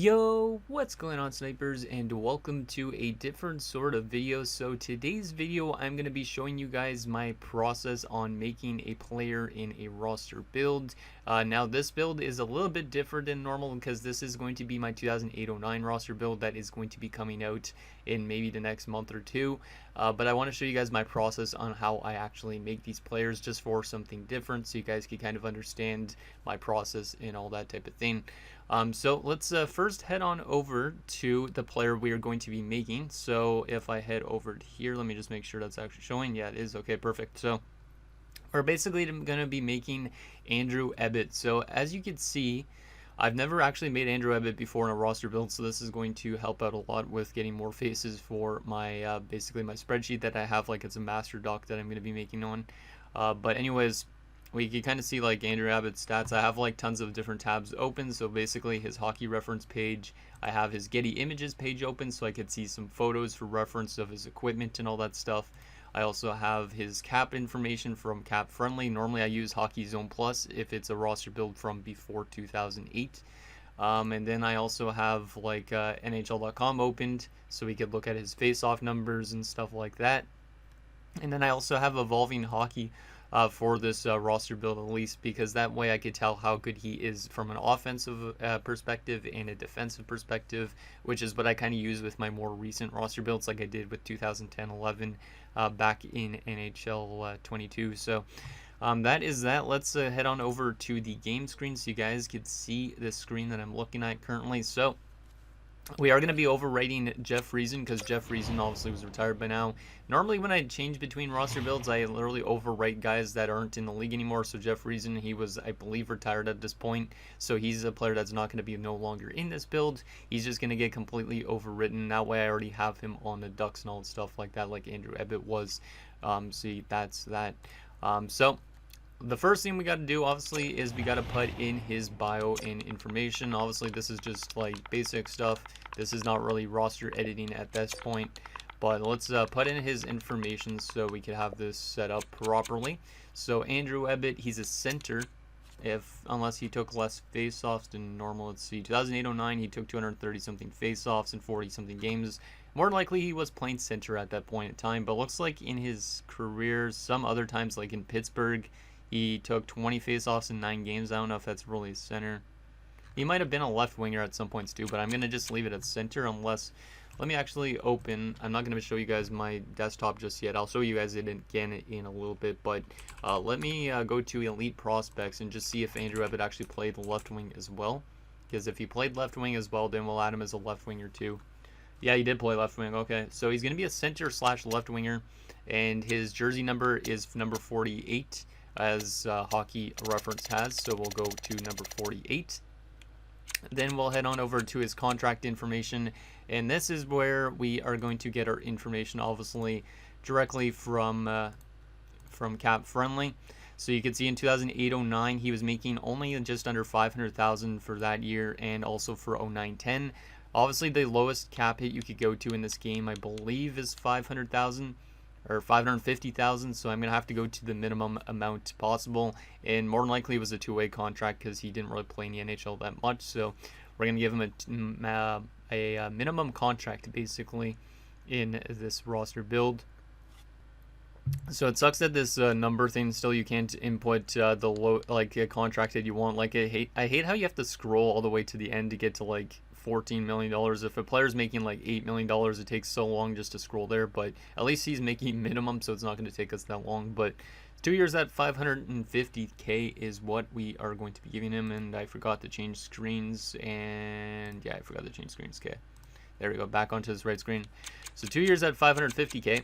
Yo, what's going on, snipers, and welcome to a different sort of video. So today's video, I'm going to be showing you guys my process on making a player in a roster build. Now this build is a little bit different than normal because this is going to be my 2008-09 roster build that is going to be coming out in maybe the next month or two. But I want to show you guys my process on how I actually make these players, just for something different, so you guys can kind of understand my process and all that type of thing. So let's first head on over to the player we are going to be making. So if I head over to here, let me just make sure that's actually showing. Yeah, it is. Okay, perfect. So we're basically going to be making Andrew Ebbett. So as you can see, I've never actually made Andrew Ebbett before in a roster build, so this is going to help out a lot with getting more faces for my basically my spreadsheet that I have. Like, it's a master doc that I'm going to be making on. But anyways, we can kind of see like Andrew Abbott's stats. I have like tons of different tabs open. So basically his hockey reference page, I have his Getty Images page open so I could see some photos for reference of his equipment and all that stuff. I also have his cap information from Cap Friendly. Normally I use Hockey Zone Plus if it's a roster build from before 2008. And then I also have like NHL.com opened so we could look at his face-off numbers and stuff like that. And then I also have Evolving Hockey for this roster build, at least, because that way I could tell how good he is from an offensive perspective and a defensive perspective, which is what I kind of use with my more recent roster builds, like I did with 2010-11 back in NHL 22. So that is that. Let's head on over to the game screen so you guys can see the screen that I'm looking at currently. So we are going to be overwriting Jeff Reason because Jeff Reason obviously was retired by now. Normally when I change between roster builds, I literally overwrite guys that aren't in the league anymore. So Jeff Reason, he was, I believe, retired at this point. So he's a player that's not going to be no longer in this build. He's just going to get completely overwritten. That way I already have him on the Ducks and all that stuff like that, like Andrew Ebbett was. See, that's that. So the first thing we got to do, obviously, is we got to put in his bio and information. Obviously, this is just like basic stuff. This is not really roster editing at this point, but let's put in his information so we can have this set up properly. So Andrew Ebbett, he's a center, unless he took less face-offs than normal. Let's see, 2008-09, he took 230 something face-offs in 40 something games. More than likely he was playing center at that point in time, but looks like in his career, some other times, like in Pittsburgh, he took 20 face-offs in 9 games. I don't know if that's really center. He might have been a left winger at some points too, but I'm going to just leave it at center unless... Let me actually open... I'm not going to show you guys my desktop just yet. I'll show you guys it again in a little bit, but let me go to Elite Prospects and just see if Andrew Ebbett actually played left wing as well. Because if he played left wing as well, then we'll add him as a left winger too. Yeah, he did play left wing. Okay, so he's going to be a center / left winger, and his jersey number is number 48. As Hockey Reference has, so we'll go to number 48. Then we'll head on over to his contract information, and this is where we are going to get our information, obviously, directly from Cap Friendly. So you can see in 2008-09 he was making only just under 500,000 for that year, and also for 09-10. Obviously, the lowest cap hit you could go to in this game, I believe, is 500,000. Or 550,000, so I'm gonna have to go to the minimum amount possible, and more than likely it was a two-way contract because he didn't really play in the NHL that much. So we're gonna give him a minimum contract basically in this roster build. So it sucks that this number thing still you can't input the low contract that you want. Like I hate how you have to scroll all the way to the end to get to like $14 million. If a player's making like $8 million, it takes so long just to scroll there, but at least he's making minimum, so it's not going to take us that long. But 2 years at 550K is what we are going to be giving him. And I forgot to change screens, and yeah, I forgot to change screens. Okay, there we go, back onto this right screen. So 2 years at 550K.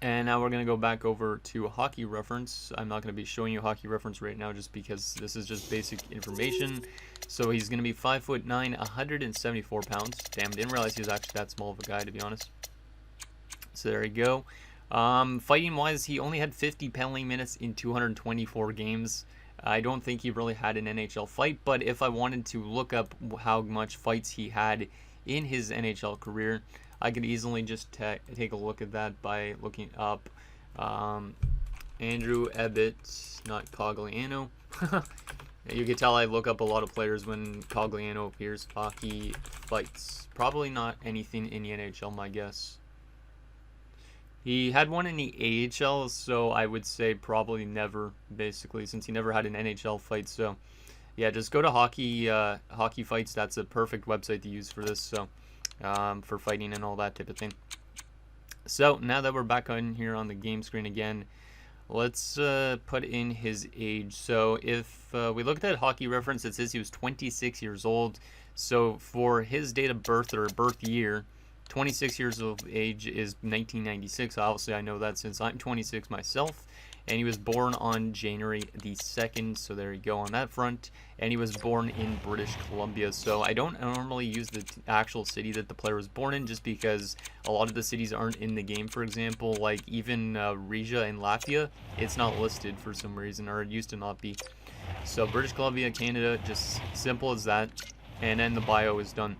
And now we're going to go back over to Hockey Reference. I'm not going to be showing you Hockey Reference right now just because this is just basic information. So he's going to be 5'9", 174 pounds. Damn, didn't realize he was actually that small of a guy, to be honest. So there you go. Fighting-wise, he only had 50 penalty minutes in 224 games. I don't think he really had an NHL fight, but if I wanted to look up how much fights he had in his NHL career, I could easily just take a look at that by looking up Andrew Ebbett, not Cogliano. You can tell I look up a lot of players when Cogliano appears. Hockey fights. Probably not anything in the NHL, my guess. He had one in the AHL, so I would say probably never, basically, since he never had an NHL fight. So, yeah, just go to hockey fights. That's a perfect website to use for this. So, for fighting and all that type of thing. So now that we're back on here on the game screen again, let's put in his age. So if we looked at Hockey Reference, it says he was 26 years old. So for his date of birth or birth year, 26 years of age is 1996. Obviously, I know that since I'm 26 myself. And he was born on January the 2nd, so there you go on that front. And he was born in British Columbia. So I don't normally use the actual city that the player was born in, just because a lot of the cities aren't in the game. For example, like even Riga in Latvia, it's not listed for some reason, or it used to not be. So British Columbia, Canada, just simple as that. And then the bio is done.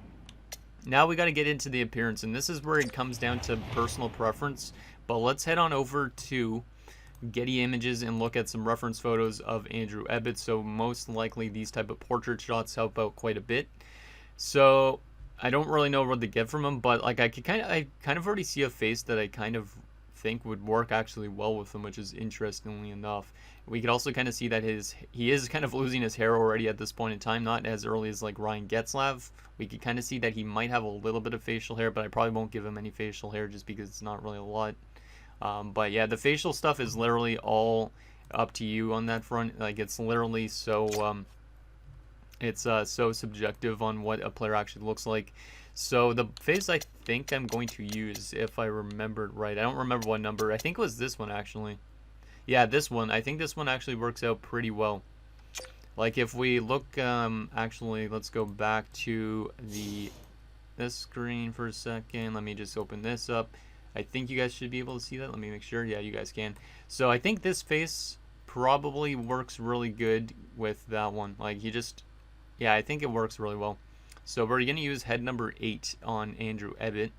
Now we got to get into the appearance, and this is where it comes down to personal preference. But let's head on over to Getty Images and look at some reference photos of Andrew Ebbett. So most likely these type of portrait shots help out quite a bit. So I don't really know what to get from him, but like I kind of already see a face that I kind of think would work actually well with him, which is interestingly enough. We could also kind of see that he is kind of losing his hair already at this point in time, not as early as like Ryan Getzlav. We could kind of see that he might have a little bit of facial hair, but I probably won't give him any facial hair just because it's not really a lot. But yeah, the facial stuff is literally all up to you on that front. Like it's literally so so subjective on what a player actually looks like. So the face I think I'm going to use, if I remembered right, I don't remember what number. I think it was this one actually. Yeah, this one. I think this one actually works out pretty well. Like if we look, actually, let's go back to this screen for a second. Let me just open this up. I think you guys should be able to see that. Let me make sure. Yeah, you guys can. So I think this face probably works really good with that one. Like yeah, I think it works really well. So we're going to use head number 8 on Andrew Ebbett.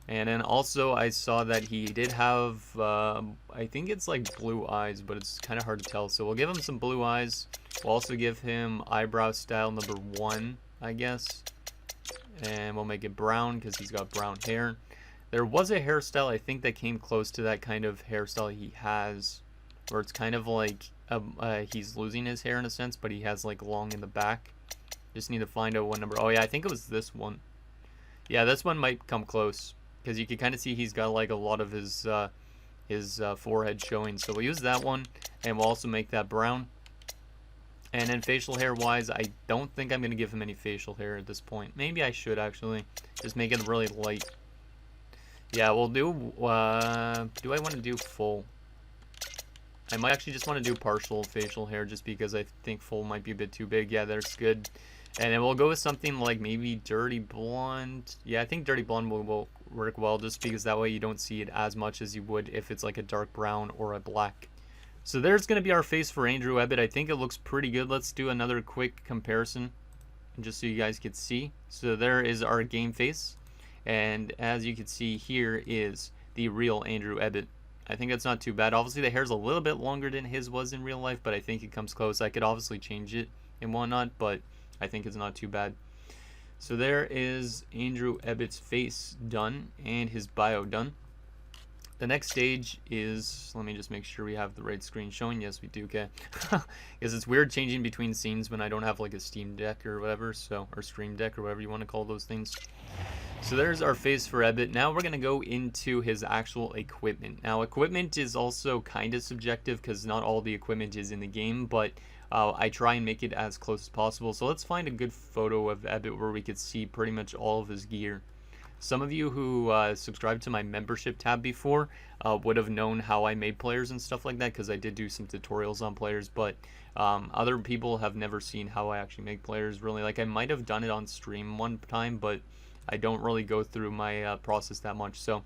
And then also I saw that he did have, I think it's like blue eyes, but it's kind of hard to tell. So we'll give him some blue eyes. We'll also give him eyebrow style number 1, I guess. And we'll make it brown because he's got brown hair. There was a hairstyle, I think, that came close to that kind of hairstyle he has, where it's kind of like he's losing his hair in a sense, but he has like long in the back. Just need to find out what number. Oh yeah, I think it was this one. Yeah, this one might come close because you can kind of see he's got like a lot of his forehead showing. So we'll use that one, and we'll also make that brown. And then facial hair wise, I don't think I'm gonna give him any facial hair at this point. Maybe I should actually just make it really light. Yeah, we'll do, do I want to do full? I might actually just want to do partial facial hair just because I think full might be a bit too big. Yeah, that's good. And then we'll go with something like maybe dirty blonde. Yeah, I think dirty blonde will work well just because that way you don't see it as much as you would if it's like a dark brown or a black. So there's going to be our face for Andrew Ebbett. I think it looks pretty good. Let's do another quick comparison just so you guys can see. So there is our game face. And as you can see, here is the real Andrew Ebbett. I think that's not too bad. Obviously, the hair's a little bit longer than his was in real life, but I think it comes close. I could obviously change it and whatnot, but I think it's not too bad. So there is Andrew Ebbett's face done and his bio done. The next stage is, let me just make sure we have the right screen showing. Yes, we do. Okay. Because it's weird changing between scenes when I don't have like a Steam Deck or whatever, so, or Stream Deck or whatever you want to call those things. So there's our face for Ebbett. Now we're going to go into his actual equipment. Now equipment is also kind of subjective because not all the equipment is in the game, but I try and make it as close as possible. So let's find a good photo of Ebbett where we could see pretty much all of his gear. Some of you who subscribed to my membership tab before would have known how I made players and stuff like that because I did do some tutorials on players, but other people have never seen how I actually make players really. Like I might have done it on stream one time, but I don't really go through my process that much. So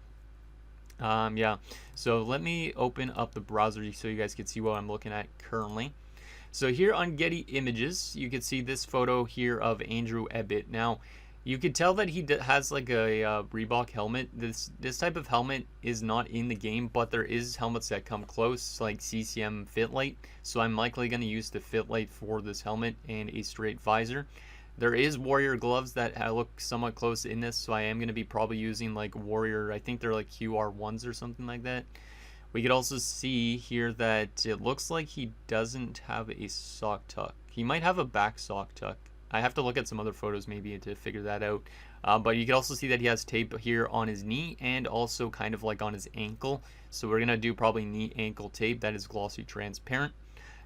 yeah, so let me open up the browser so you guys can see what I'm looking at currently. So here on Getty Images, you can see this photo here of Andrew Ebbett. Now, You could tell that he has like a Reebok helmet. This type of helmet is not in the game, but there is helmets that come close, like CCM Fitlight. So I'm likely going to use the Fitlight for this helmet and a straight visor. There is Warrior gloves that look somewhat close in this, so I am going to be probably using like Warrior. I think they're like QR1s or something like that. We could also see here that it looks like he doesn't have a sock tuck. He might have a back sock tuck. I have to look at some other photos maybe to figure that out. But you can also see that he has tape here on his knee and also kind of like on his ankle. So we're going to do probably knee ankle tape that is glossy transparent.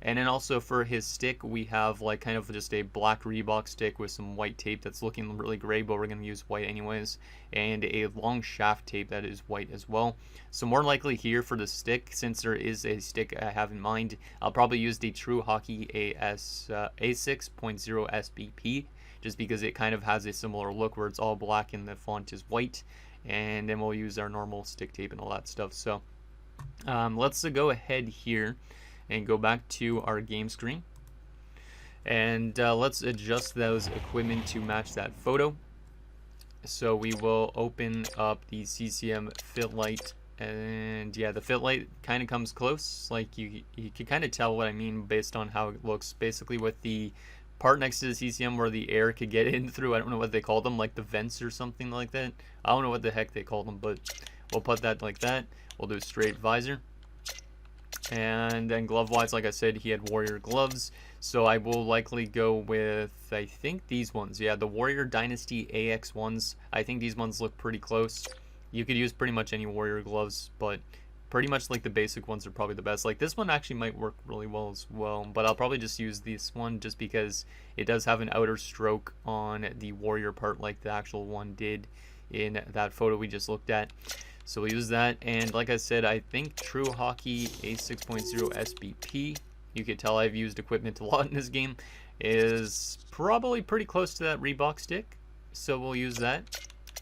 And then also for his stick, we have like kind of just a black Reebok stick with some white tape that's looking really gray, but we're going to use white anyways. And a long shaft tape that is white as well. So more likely here for the stick, since there is a stick I have in mind, I'll probably use the True Hockey A6.0 SBP, just because it kind of has a similar look where it's all black and the font is white. And then we'll use our normal stick tape and all that stuff. So let's go ahead here and go back to our game screen, and let's adjust those equipment to match that photo. So we will open up the CCM Fitlight, and yeah, the Fitlight kind of comes close. Like you can kind of tell what I mean based on how it looks. Basically with the part next to the CCM where the air could get in through, I don't know what they call them, like the vents or something like that. I don't know what the heck they call them, but we'll put that like that. We'll do straight visor. And then glove wise, like I said, he had Warrior gloves, so I will likely go with, I think, these ones. Yeah, the Warrior Dynasty AX ones. I think these ones look pretty close. You could use pretty much any Warrior gloves, but pretty much like the basic ones are probably the best. Like this one actually might work really well as well, but I'll probably just use this one just because it does have an outer stroke on the Warrior part like the actual one did in that photo we just looked at. So we'll use that, and like I said, I think True Hockey A6.0 SBP, you could tell I've used equipment a lot in this game, is probably pretty close to that Reebok stick, so we'll use that.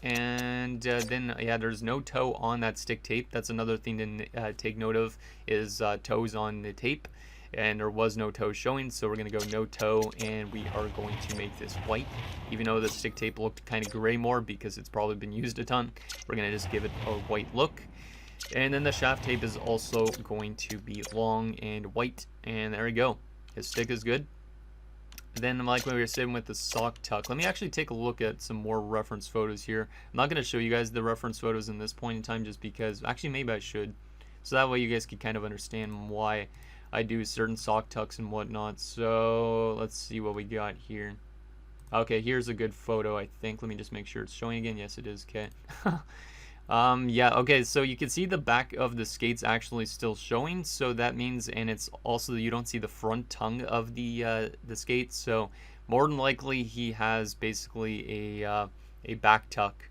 And then, yeah, there's no toe on that stick tape. That's another thing to take note of, is toes on the tape. And there was no toe showing, so we're going to go no toe, and we are going to make this white. Even though the stick tape looked kind of gray more because it's probably been used a ton, we're going to just give it a white look. And then the shaft tape is also going to be long and white, and there we go. His stick is good. Then, like we were saying with the sock tuck, let me actually take a look at some more reference photos here. I'm not going to show you guys the reference photos in this point in time just because, actually maybe I should, so that way you guys can kind of understand why I do certain sock tucks and whatnot. So let's see what we got here. Okay, here's a good photo, I think. Let me just make sure it's showing again. Yes, it is. Okay. Yeah, okay, so you can see the back of the skates actually still showing, so that means, and it's also, you don't see the front tongue of the skates, so more than likely he has basically a back tuck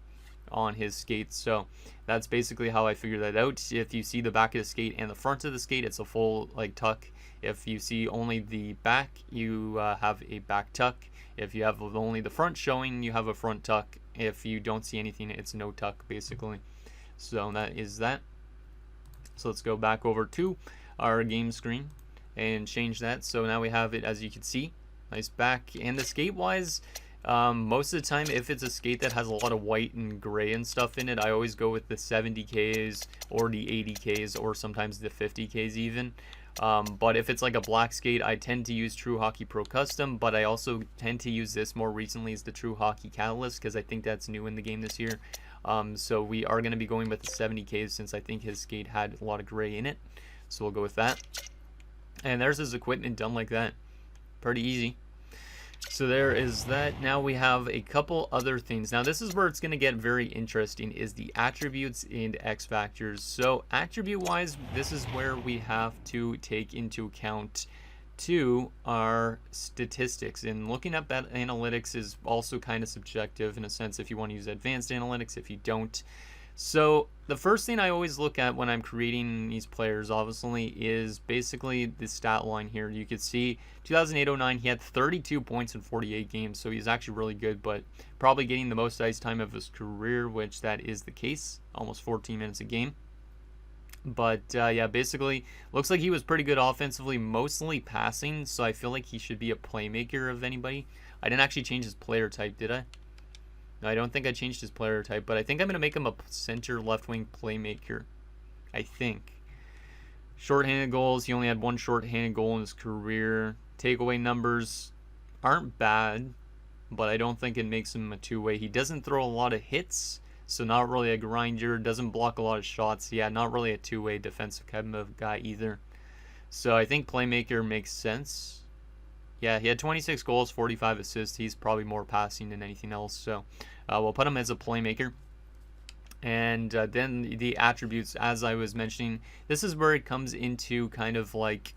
on his skates. So that's basically how I figured that out. If you see the back of the skate and the front of the skate, it's a full like tuck. If you see only the back, you have a back tuck. If you have only the front showing, you have a front tuck. If you don't see anything, it's no tuck basically. So that is that. So let's go back over to our game screen and change that. So now we have it, as you can see, nice back. And the skate wise, most of the time, if it's a skate that has a lot of white and gray and stuff in it, I always go with the 70Ks or the 80Ks or sometimes the 50Ks even. But if it's like a black skate, I tend to use True Hockey Pro Custom, but I also tend to use this more recently as the True Hockey Catalyst because I think that's new in the game this year. So we are going to be going with the 70Ks since I think his skate had a lot of gray in it. So we'll go with that. And there's his equipment done like that. Pretty easy. So there is that. Now we have a couple other things. Now this is where it's going to get very interesting, is the attributes and X factors. So attribute wise, this is where we have to take into account to our statistics, and looking at that analytics is also kind of subjective in a sense if you want to use advanced analytics, if you don't. So the first thing I always look at when I'm creating these players, obviously, is basically the stat line here. You could see 2008-09, he had 32 points in 48 games, so he's actually really good, but probably getting the most ice time of his career, which that is the case, almost 14 minutes a game. But yeah, basically, looks like he was pretty good offensively, mostly passing, so I feel like he should be a playmaker of anybody. I didn't actually change his player type, did I? I don't think I changed his player type, but I think I'm going to make him a center left wing playmaker. I think. Short-handed goals. He only had one short-handed goal in his career. Takeaway numbers aren't bad, but I don't think it makes him a two-way. He doesn't throw a lot of hits, so not really a grinder. Doesn't block a lot of shots. Yeah, not really a two-way defensive kind of guy either. So I think playmaker makes sense. Yeah, he had 26 goals, 45 assists. He's probably more passing than anything else. So we'll put him as a playmaker. And then the attributes, as I was mentioning, this is where it comes into kind of like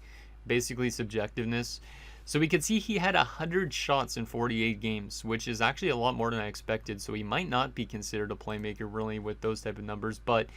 basically subjectiveness. So we could see he had 100 shots in 48 games, which is actually a lot more than I expected. So he might not be considered a playmaker really with those type of numbers. But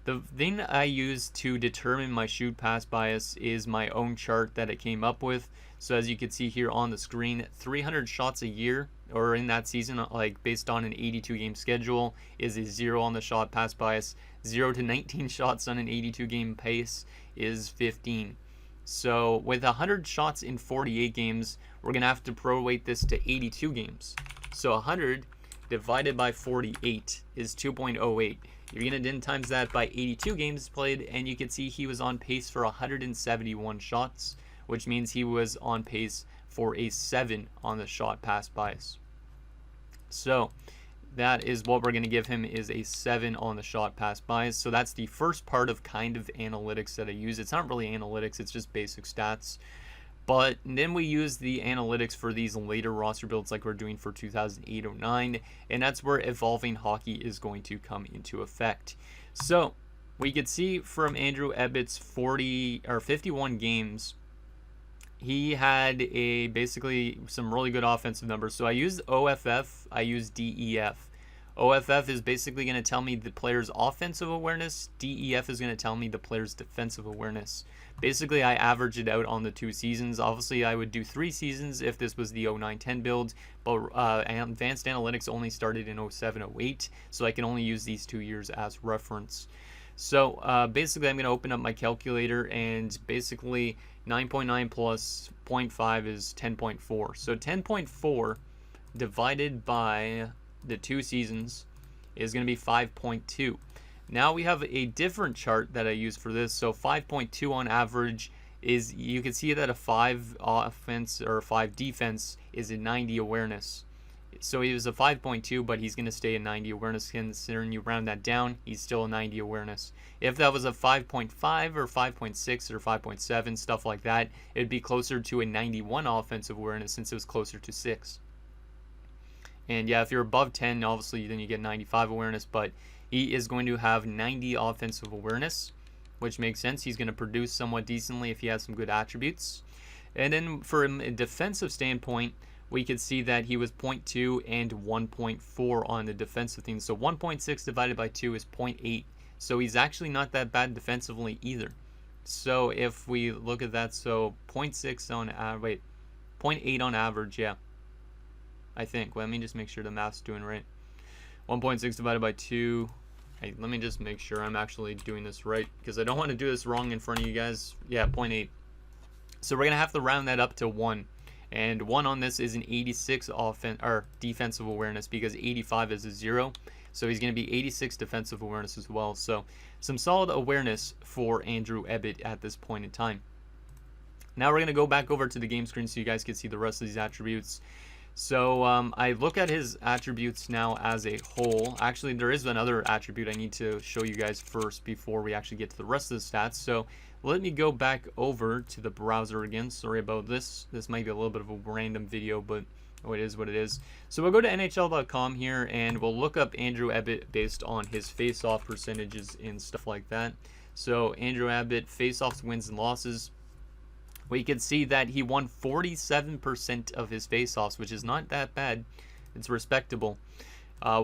the thing I use to determine my shoot pass bias is my own chart that I came up with. So as you can see here on the screen, 300 shots a year or in that season, like based on an 82 game schedule, is a 0 on the shot pass bias. 0 to 19 shots on an 82 game pace is 15. So with 100 shots in 48 games, we're going to have to prorate this to 82 games. So 100 divided by 48 is 2.08. You're going to then times that by 82 games played, and you can see he was on pace for 171 shots, which means he was on pace for a 7 on the shot pass bias. So that is what we're going to give him, is a 7 on the shot pass bias. So that's the first part of kind of analytics that I use. It's not really analytics, it's just basic stats. But then we use the analytics for these later roster builds like we're doing for 2008-09, and that's where evolving hockey is going to come into effect. So we could see from Andrew Ebbitt's 51 games, he had basically some really good offensive numbers. So I used OFF, I used DEF. OFF is basically going to tell me the player's offensive awareness. DEF is going to tell me the player's defensive awareness. Basically, I average it out on the 2 seasons. Obviously, I would do 3 seasons if this was the 09-10 build, but advanced analytics only started in 07-08, so I can only use these 2 years as reference. So basically, I'm going to open up my calculator, and basically 9.9 plus 0.5 is 10.4. So 10.4 divided by the 2 seasons is going to be 5.2. Now we have a different chart that I use for this. So 5.2 on average is, you can see that a 5 offense or 5 defense is a 90 awareness. So he was a 5.2, but he's going to stay a 90 awareness. Considering you round that down, he's still a 90 awareness. If that was a 5.5 or 5.6 or 5.7, stuff like that, it'd be closer to a 91 offensive awareness since it was closer to 6. And yeah, if you're above 10, obviously then you get 95 awareness, but he is going to have 90 offensive awareness, which makes sense. He's going to produce somewhat decently if he has some good attributes. And then from a defensive standpoint, we could see that he was 0.2 and 1.4 on the defensive thing. So 1.6 divided by 2 is 0.8. So he's actually not that bad defensively either. So if we look at that, so 0.6 on 0.8 on average, yeah. I think. Let me just make sure the math's doing right. 1.6 divided by 2. Hey, let me just make sure I'm actually doing this right, because I don't want to do this wrong in front of you guys. Yeah, 0.8. So we're going to have to round that up to 1. And 1 on this is an 86 defensive awareness, because 85 is a 0. So he's going to be 86 defensive awareness as well. So some solid awareness for Andrew Ebbitt at this point in time. Now we're going to go back over to the game screen so you guys can see the rest of these attributes. So I look at his attributes now as a whole. Actually, there is another attribute I need to show you guys first before we actually get to the rest of the stats. So let me go back over to the browser again. Sorry about this. This might be a little bit of a random video, but it is what it is. So we'll go to NHL.com here, and we'll look up Andrew Ebbitt based on his face-off percentages and stuff like that. So Andrew Ebbitt, face-offs, wins, and losses. We can see that he won 47% of his face-offs, which is not that bad. It's respectable.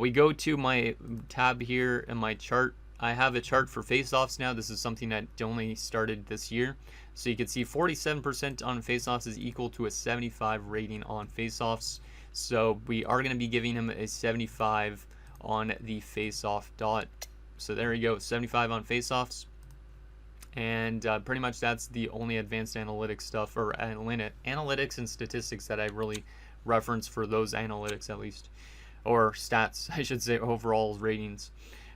We go to my tab here in my chart. I have a chart for face-offs now. This is something that only started this year. So you can see 47% on face-offs is equal to a 75 rating on face-offs. So we are going to be giving him a 75 on the face-off dot. So there you go, 75 on face-offs. And pretty much that's the only advanced analytics stuff, or analytics and statistics, that I really reference for those analytics at least. or stats, I should say, overall ratings.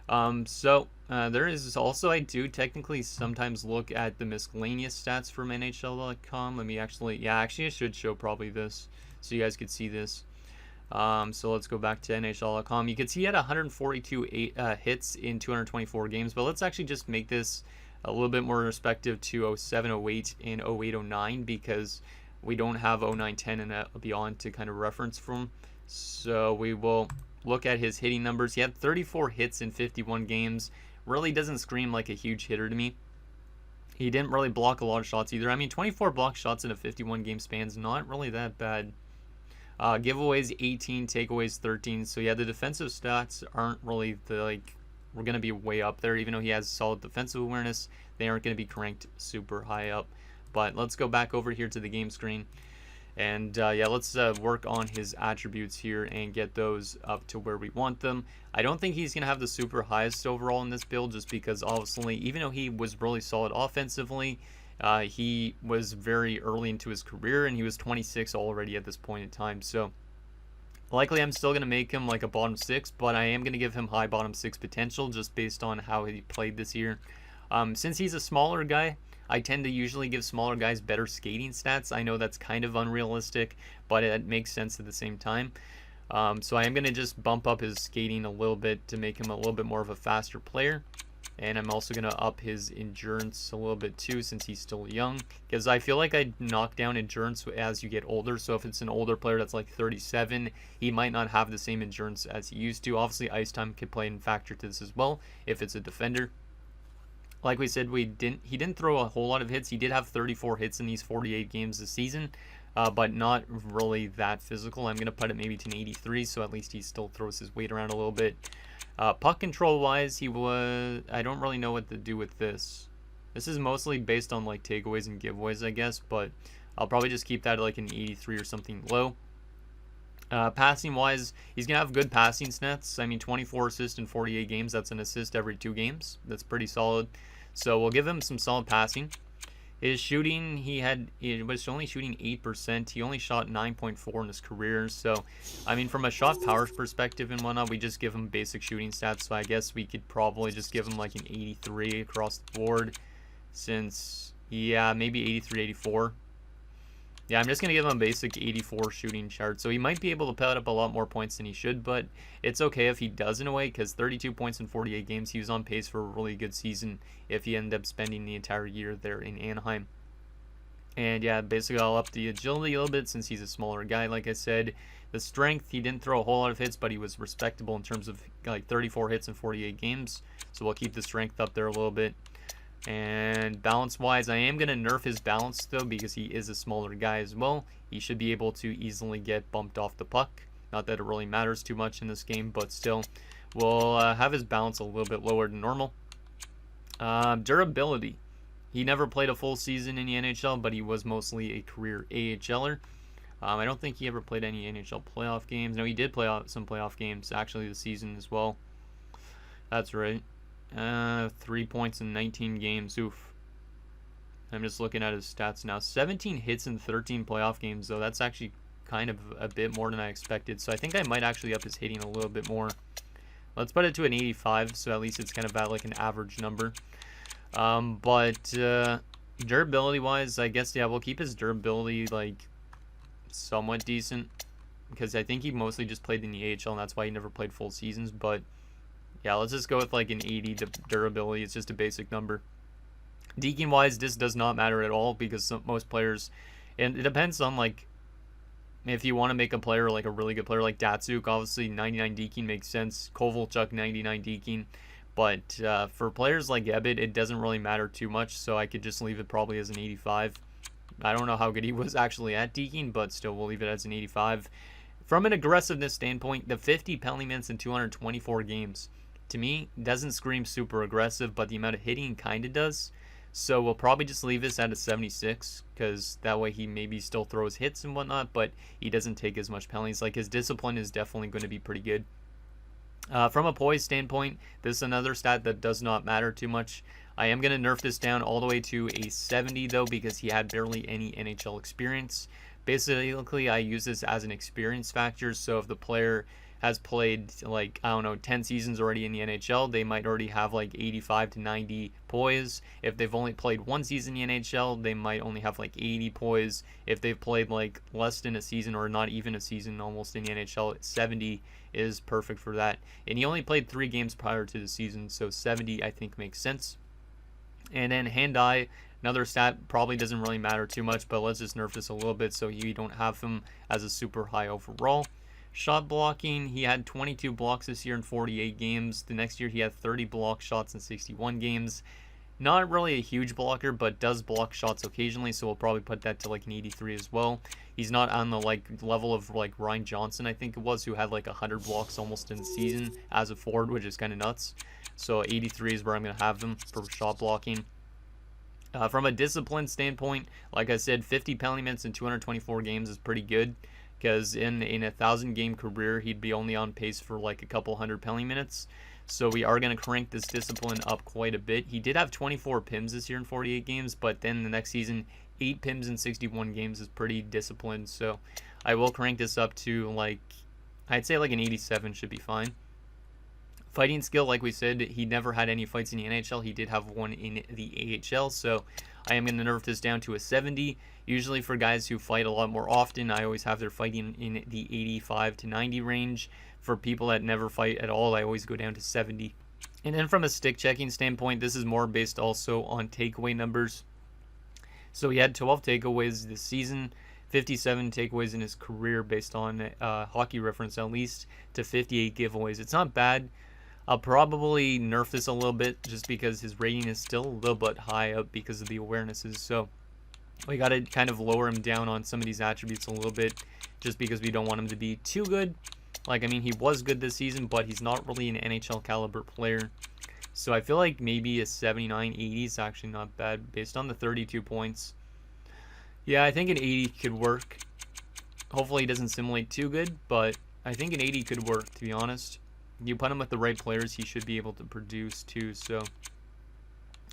There is also, I do technically sometimes look at the miscellaneous stats from NHL.com. Let me actually, I should show probably this so you guys could see this. So let's go back to NHL.com. You can see he had 142 hits in 224 games, but let's actually just make this a little bit more respective to 07, 08, and 08, 09 because we don't have 09, 10, and beyond to kind of reference from. So we will look at his hitting numbers. He had 34 hits in 51 games. Really doesn't scream like a huge hitter to me. He didn't really block a lot of shots either. I mean, 24 block shots in a 51 game span is not really that bad. Giveaways 18, takeaways 13. So yeah, the defensive stats aren't really we're going to be way up there. Even though he has solid defensive awareness, they aren't going to be ranked super high up. But let's go back over here to the game screen. And yeah, let's work on his attributes here and get those up to where we want them. I don't think he's going to have the super highest overall in this build just because obviously, even though he was really solid offensively, he was very early into his career and he was 26 already at this point in time. So likely I'm still going to make him like a bottom 6, but I am going to give him high bottom 6 potential just based on how he played this year. Since he's a smaller guy, I tend to usually give smaller guys better skating stats. I know that's kind of unrealistic, but it makes sense at the same time. So I am going to just bump up his skating a little bit to make him a little bit more of a faster player. And I'm also going to up his endurance a little bit too since he's still young. Because I feel like I knock down endurance as you get older. So if it's an older player that's like 37, he might not have the same endurance as he used to. Obviously, ice time could play in factor to this as well if it's a defender. Like we said, he didn't throw a whole lot of hits. He did have 34 hits in these 48 games this season, but not really that physical. I'm going to put it maybe to an 83, so at least he still throws his weight around a little bit. Puck control wise, I don't really know what to do with this. This is mostly based on like takeaways and giveaways, I guess, but I'll probably just keep that at like an 83 or something low. Passing wise, he's gonna have good passing stats. I mean, 24 assists in 48 games, that's an assist every 2 games. That's pretty solid. So we'll give him some solid passing. His shooting, he was only shooting 8%. He only shot 9.4 in his career. So, I mean, from a shot power perspective and whatnot, we just give him basic shooting stats. So I guess we could probably just give him like an 83 across the board. Since, yeah, maybe 83, 84. Yeah, I'm just going to give him a basic 84 shooting chart. So he might be able to put up a lot more points than he should, but it's okay if he does in a way, because 32 points in 48 games, he was on pace for a really good season if he ended up spending the entire year there in Anaheim. And yeah, basically I'll up the agility a little bit since he's a smaller guy, like I said. The strength, he didn't throw a whole lot of hits, but he was respectable in terms of like 34 hits in 48 games. So we'll keep the strength up there a little bit. And balance-wise, I am going to nerf his balance, though, because he is a smaller guy as well. He should be able to easily get bumped off the puck. Not that it really matters too much in this game, but still, we'll have his balance a little bit lower than normal. Durability. He never played a full season in the NHL, but he was mostly a career AHLer. I don't think he ever played any NHL playoff games. No, he did play some playoff games, actually, this season as well. That's right. 3 points in 19 games. Oof. I'm just looking at his stats now. 17 hits in 13 playoff games, though. That's actually kind of a bit more than I expected. So I think I might actually up his hitting a little bit more. Let's put it to an 85, so at least it's kind of at like an average number. Durability-wise, I guess, yeah, we'll keep his durability like somewhat decent. Because I think he mostly just played in the AHL, and that's why he never played full seasons, but yeah, let's just go with like an 80 durability. It's just a basic number. Deking wise, this does not matter at all because most players, and it depends on like if you want to make a player like a really good player like Datsuk, obviously 99 deking makes sense. Kovalchuk 99 deking, but for players like Ebbett, it doesn't really matter too much. So I could just leave it probably as an 85. I don't know how good he was actually at deking, but still we'll leave it as an 85. From an aggressiveness standpoint, the 50 penalty minutes in 224 games. To me, doesn't scream super aggressive, but the amount of hitting kind of does. So we'll probably just leave this at a 76, because that way he maybe still throws hits and whatnot, but he doesn't take as much penalties. Like, his discipline is definitely going to be pretty good. From a poise standpoint, this is another stat that does not matter too much. I am going to nerf this down all the way to a 70, though, because he had barely any NHL experience. Basically, I use this as an experience factor, so if the player has played like, I don't know, 10 seasons already in the NHL, they might already have like 85 to 90 poise. If they've only played one season in the NHL, they might only have like 80 poise. If they've played like less than a season or not even a season almost in the NHL, 70 is perfect for that. And he only played 3 games prior to the season, so 70 I think makes sense. And then hand-eye, another stat probably doesn't really matter too much, but let's just nerf this a little bit so you don't have him as a super high overall. Shot blocking, he had 22 blocks this year in 48 games. The next year he had 30 block shots in 61 games. Not really a huge blocker, but does block shots occasionally, so we'll probably put that to like an 83 as well. He's not on the like level of like Ryan Johnson, I think it was, who had like 100 blocks almost in the season as a forward, which is kind of nuts. So 83 is where I'm going to have him for shot blocking. From a discipline standpoint, like I said, 50 penalty minutes in 224 games is pretty good, because in a 1,000 game career, he'd be only on pace for like a couple hundred penalty minutes. So we are going to crank this discipline up quite a bit. He did have 24 PIMs this year in 48 games, but then the next season, 8 PIMs in 61 games is pretty disciplined. So I will crank this up to like, I'd say like an 87 should be fine. Fighting skill, like we said, he never had any fights in the NHL. He did have one in the AHL, so I am going to nerf this down to a 70. Usually for guys who fight a lot more often, I always have their fighting in the 85 to 90 range. For people that never fight at all, I always go down to 70. And then from a stick checking standpoint, this is more based also on takeaway numbers. So he had 12 takeaways this season, 57 takeaways in his career based on Hockey Reference at least, to 58 giveaways. It's not bad. I'll probably nerf this a little bit just because his rating is still a little bit high up because of the awarenesses. So we got to kind of lower him down on some of these attributes a little bit just because we don't want him to be too good. Like, I mean, he was good this season, but he's not really an NHL caliber player. So I feel like maybe a 79, 80 is actually not bad based on the 32 points. Yeah, I think an 80 could work. Hopefully he doesn't simulate too good, but I think an 80 could work, to be honest. You put him with the right players, he should be able to produce too. So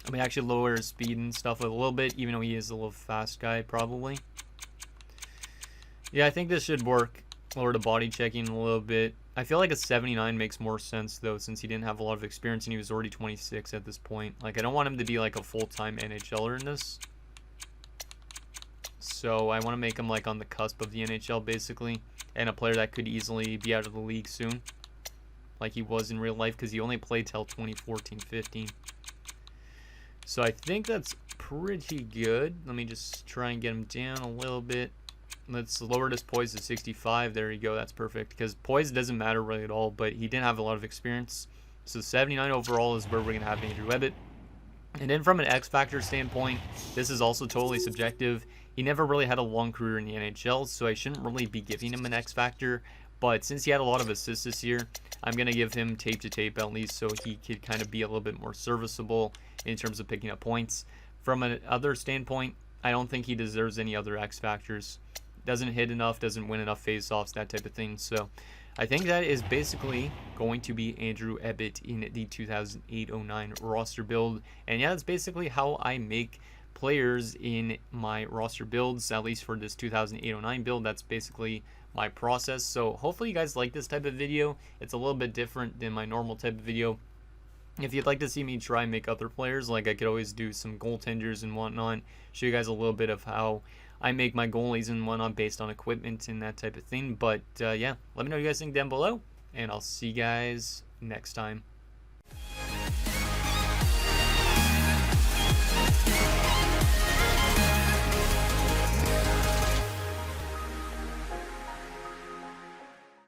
I mean, actually lower his speed and stuff a little bit, even though he is a little fast guy probably. Yeah, I think this should work. Lower the body checking a little bit. I feel like a 79 makes more sense though, since he didn't have a lot of experience and he was already 26 at this point. Like, I don't want him to be like a full-time NHLer in this. So I want to make him like on the cusp of the NHL basically, and a player that could easily be out of the league soon, like he was in real life, because he only played till 2014-15. So I think that's pretty good. Let me just try and get him down a little bit. Let's lower this poise to 65. There you go. That's perfect, because poise doesn't matter really at all, but he didn't have a lot of experience. So 79 overall is where we're going to have Andrew Ebbett. And then from an X Factor standpoint, this is also totally subjective. He never really had a long career in the NHL, so I shouldn't really be giving him an X Factor. But since he had a lot of assists this year, I'm going to give him tape to tape at least, so he could kind of be a little bit more serviceable in terms of picking up points. From another standpoint, I don't think he deserves any other X Factors. Doesn't hit enough, doesn't win enough face-offs, that type of thing. So I think that is basically going to be Andrew Ebbett in the 2008-09 roster build. And yeah, that's basically how I make players in my roster builds, at least for this 2008-09 build. That's basically my process. So hopefully you guys like this type of video. It's a little bit different than my normal type of video. If you'd like to see me try and make other players, like I could always do some goaltenders and whatnot, show you guys a little bit of how I make my goalies and whatnot based on equipment and that type of thing. But yeah, let me know what you guys think down below, and I'll see you guys next time.